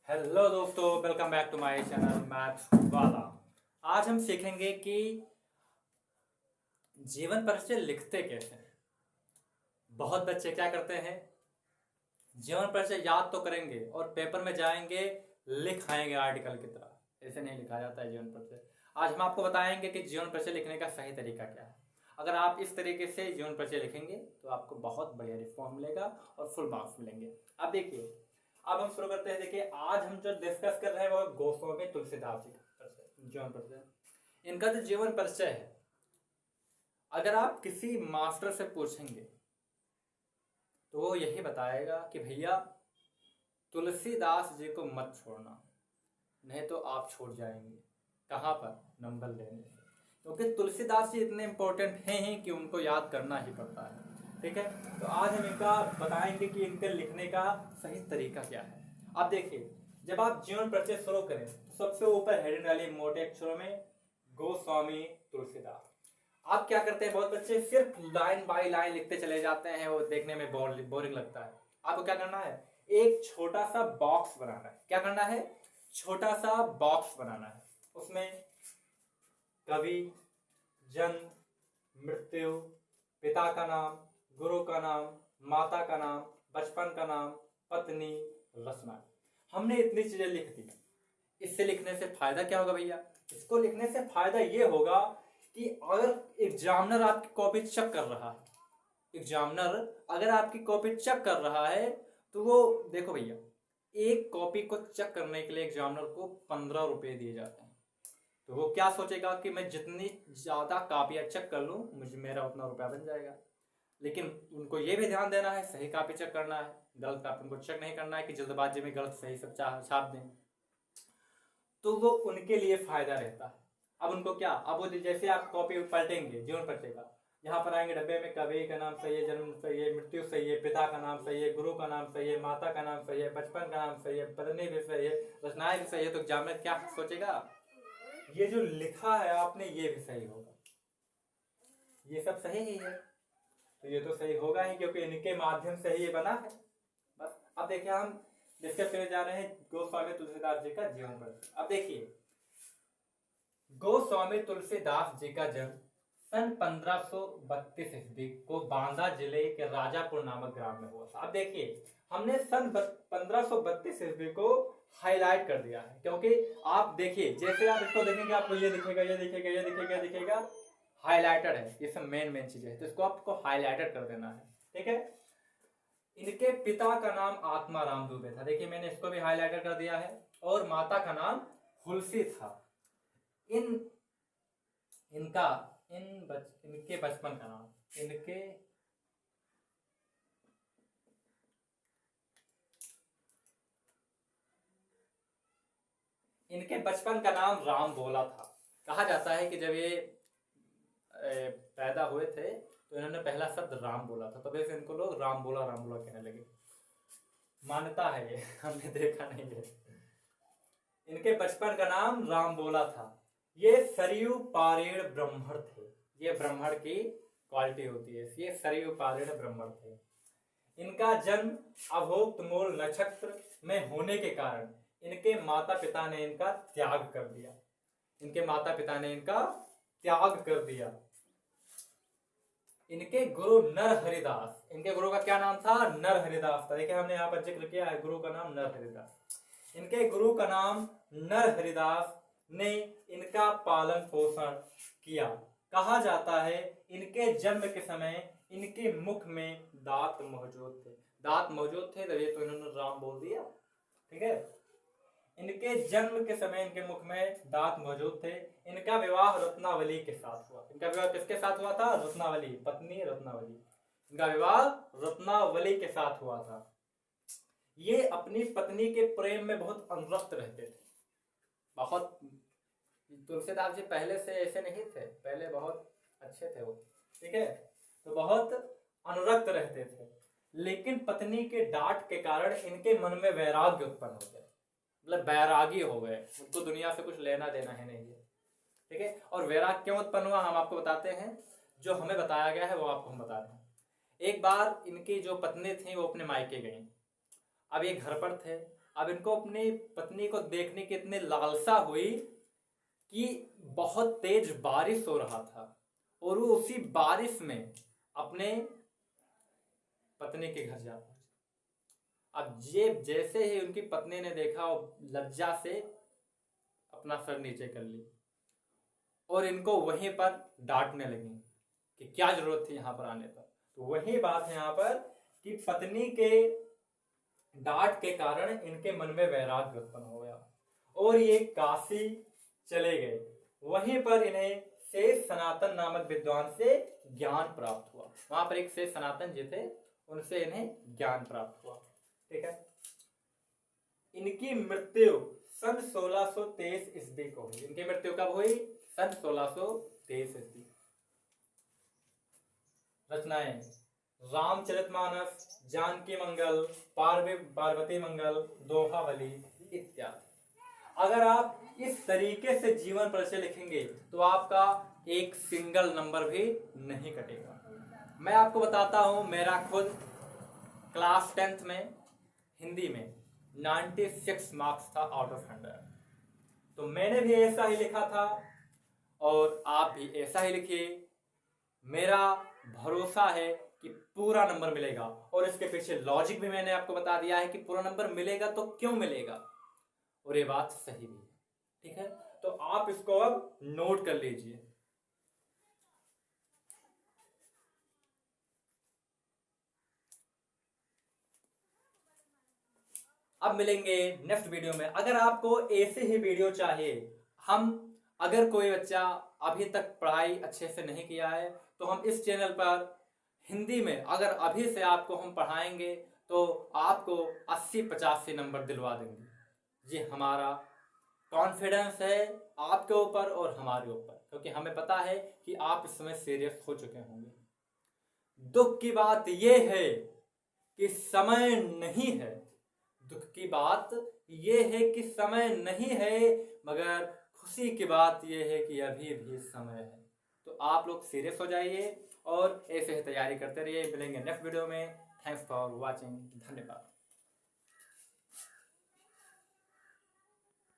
Hello दोस्तों, welcome back to my channel maths वाला। आज हम सीखेंगे कि जीवन परिचय लिखते कैसे हैं। बहुत बच्चे क्या करते हैं, जीवन परिचय याद तो करेंगे और पेपर में जाएंगे लिख आएंगे आर्टिकल की तरह। ऐसे नहीं लिखा जाता है जीवन परिचय। आज हम आपको बताएंगे कि जीवन परिचय लिखने का सही तरीका क्या है। अगर आप इस तरीके से जीवन परिचय लिखेंगे तो आपको बहुत बढ़िया रिस्पॉन्स मिलेगा और फुल मार्क्स मिलेंगे। अब देखिए, अब हम शुरू करते हैं। देखिए, आज हम जो डिस्कस कर रहे हैं वो गोस्वामी तुलसीदास जी का जीवन परिचय। इनका जो जीवन परिचय है, अगर आप किसी मास्टर से पूछेंगे तो वो यही बताएगा कि भैया तुलसीदास जी को मत छोड़ना, नहीं तो आप छूट जाएंगे। कहाँ पर? नंबर लेने से। क्योंकि तुलसीदास जी इतने इंपॉर्टेंट हैं ही कि उनको याद करना ही पड़ता है। ठीक है, तो आज हम इनका बताएंगे कि इनके लिखने का सही तरीका क्या है। अब देखिए, जब आप जीवन परिचय शुरू करें तो सबसे ऊपर हेडिंग डालिए मोटे अक्षरों में गोस्वामी तुलसीदास। आप क्या करते हैं, बहुत बच्चे सिर्फ लाइन बाय लाइन लिखते चले जाते हैं, वो देखने में बोरिंग लगता है। आपको क्या करना है, एक छोटा सा बॉक्स बनाना है। क्या करना है? छोटा सा बॉक्स बनाना है। उसमें कवि, जन्म, मृत्यु, पिता का नाम, गुरु का नाम, माता का नाम, बचपन का नाम, पत्नी, रचना। हमने इतनी चीजें लिख दी। इससे लिखने से फायदा क्या होगा भैया? इसको लिखने से फायदा ये होगा कि अगर एग्जामिनर आपकी कॉपी चेक कर रहा है, एग्जामिनर अगर आपकी कॉपी चेक कर रहा है तो वो देखो भैया, एक कॉपी को चेक करने के लिए एग्जामिनर को 15 रुपए दिए जाते हैं। तो वो क्या सोचेगा कि मैं जितनी ज्यादा कॉपियां चेक कर लूं मुझे मेरा उतना रुपया बन जाएगा। लेकिन उनको ये भी ध्यान देना है, सही कॉपी चेक करना है, गलत कॉपी उनको चेक नहीं करना है कि जल्दबाजी में गलत सही सब छाप दें। तो वो उनके लिए फायदा रहता है। अब उनको क्या, अब वो जैसे आप कॉपी पलटेंगे जीवन परिचय का, यहाँ पर आएंगे डब्बे में कवि का नाम सही है, जन्म सही है, मृत्यु सही है, पिता का नाम सही है, गुरु का नाम सही है, माता का नाम सही है, बचपन का नाम सही है, पत्नी भी सही है, रचनाएं भी सही है। तो एग्जामिनर क्या सोचेगा, ये जो लिखा है आपने ये भी सही होगा, ये सब सही ही है, तो ये तो सही होगा ही क्योंकि इनके माध्यम से ही ये बना है। बस अब देखिए, हम डिस्कस करने जा रहे हैं गोस्वामी तुलसीदास जी का जीवन परिचय। अब देखिए, गोस्वामी तुलसीदास जी का जन्म सन 1532 ईस्वी को बांदा जिले के राजापुर नामक ग्राम में हुआ था। अब देखिए, हमने सन 1532 ईस्वी को हाईलाइट कर दिया है क्योंकि आप देखिए, जैसे आप इसको देखेंगे आपको ये दिखेगा, ये दिखेगा, ये दिखेगा, ये दिखेगा, हाईलाइटेड है। ये सब मेन चीजें है, तो इसको आपको हाईलाइटेड कर देना है। ठीक है, इनके पिता का नाम आत्माराम दुबे था। देखिए, मैंने इसको भी हाईलाइटेड कर दिया है। और माता का नाम हुलसी था। इन इनका इनके बचपन का नाम, इनके बचपन का नाम राम बोला था। कहा जाता है कि जब ये पैदा हुए थे तो इन्होंने पहला शब्द राम बोला था, तभी से इनको लोग राम बोला कहने लगे। मान्यता है ये, हमने देखा नहीं है। इनके बचपन का नाम राम बोला था। ये सरयू पारेड़ ब्राह्मण थे। ये ब्राह्मण की क्वालिटी होती है, ये सरयू पारेड़ ब्राह्मण थे। इनका जन्म अभोक्त मूल नक्षत्र में होने के कारण इनके माता पिता ने इनका त्याग कर दिया। इनके माता पिता ने इनका त्याग कर दिया। इनके गुरु नर हरिदास, इनके गुरु का क्या नाम था? नर हरिदास था। देखिए, हमने यहाँ पर जिक्र किया है, गुरु का नाम नर हरिदास। इनके गुरु का नाम नर हरिदास ने इनका पालन पोषण किया। कहा जाता है इनके जन्म के समय इनके मुख में दांत मौजूद थे। दांत मौजूद थे तभी तो इन्होंने राम बोल दिया। ठीक है, इनके जन्म के समय इनके मुख में दांत मौजूद थे। इनका विवाह रत्नावली के साथ हुआ। इनका विवाह किसके साथ हुआ था? रत्नावली, पत्नी रत्नावली। इनका विवाह रत्नावली के साथ हुआ था। ये अपनी पत्नी के प्रेम में बहुत अनुरक्त रहते थे। बहुत, तुलसीदास जी पहले से ऐसे नहीं थे, पहले बहुत अच्छे थे वो। ठीक है, तो बहुत अनुरक्त रहते थे। लेकिन पत्नी के डांट के कारण इनके मन में वैराग्य उत्पन्न हो गया, मतलब बैरागी हो गए। उनको दुनिया से कुछ लेना देना है नहीं है। ठीक है, और वैराग क्यों उत्पन्न हुआ हम आपको बताते हैं। जो हमें बताया गया है वो आपको हम बता रहे हैं। एक बार इनकी जो पत्नी थी वो अपने मायके गई। अब ये घर पर थे। अब इनको अपनी पत्नी को देखने की इतनी लालसा हुई कि बहुत तेज बारिश हो रहा था और वो उसी बारिश में अपने पत्नी के घर जा पहुंचे। अब ये जैसे ही उनकी पत्नी ने देखा, वो लज्जा से अपना सर नीचे कर ली और इनको वहीं पर डांटने लगी कि क्या जरूरत थी यहाँ पर आने पर। तो वही बात है यहाँ पर कि पत्नी के डांट के कारण इनके मन में वैराग्य उत्पन्न हो गया और ये काशी चले गए। वहीं पर इन्हें शेष सनातन नामक विद्वान से ज्ञान प्राप्त हुआ। वहां पर एक शेष सनातन जी थे, उनसे इन्हें ज्ञान प्राप्त हुआ। ठीक है। इनकी मृत्यु सन 1623 ईस्वी को हुई। इनकी मृत्यु कब हुई? सन 1623 ईस्वी। रचनाएं: रामचरितमानस, जानकी मंगल, पार्वती मंगल, दोहावली इत्यादि। अगर आप इस तरीके से जीवन परिचय लिखेंगे तो आपका एक सिंगल नंबर भी नहीं कटेगा। मैं आपको बताता हूं, मेरा खुद क्लास 10th में हिंदी में 96 मार्क्स था आउट ऑफ 100। तो मैंने भी ऐसा ही लिखा था और आप भी ऐसा ही लिखिए। मेरा भरोसा है कि पूरा नंबर मिलेगा और इसके पीछे लॉजिक भी मैंने आपको बता दिया है कि पूरा नंबर मिलेगा तो क्यों मिलेगा, और ये बात सही भी है। ठीक है, तो आप इसको अब नोट कर लीजिए। अब मिलेंगे नेक्स्ट वीडियो में। अगर आपको ऐसे ही वीडियो चाहिए, अगर कोई बच्चा अभी तक पढ़ाई अच्छे से नहीं किया है तो हम इस चैनल पर हिंदी में अगर अभी से आपको हम पढ़ाएंगे तो आपको 80-85 नंबर दिलवा देंगे। ये हमारा कॉन्फिडेंस है आपके ऊपर और हमारे ऊपर, क्योंकि हमें पता है कि आप इस समय सीरियस हो चुके होंगे। दुख की बात यह है कि समय नहीं है। दुख की बात यह है कि समय नहीं है, मगर खुशी की बात यह है कि अभी भी समय है। तो आप लोग सीरियस हो जाइए और ऐसे ही तैयारी करते रहिए। मिलेंगे नेक्स्ट वीडियो में। Thanks for watching. धन्यवाद।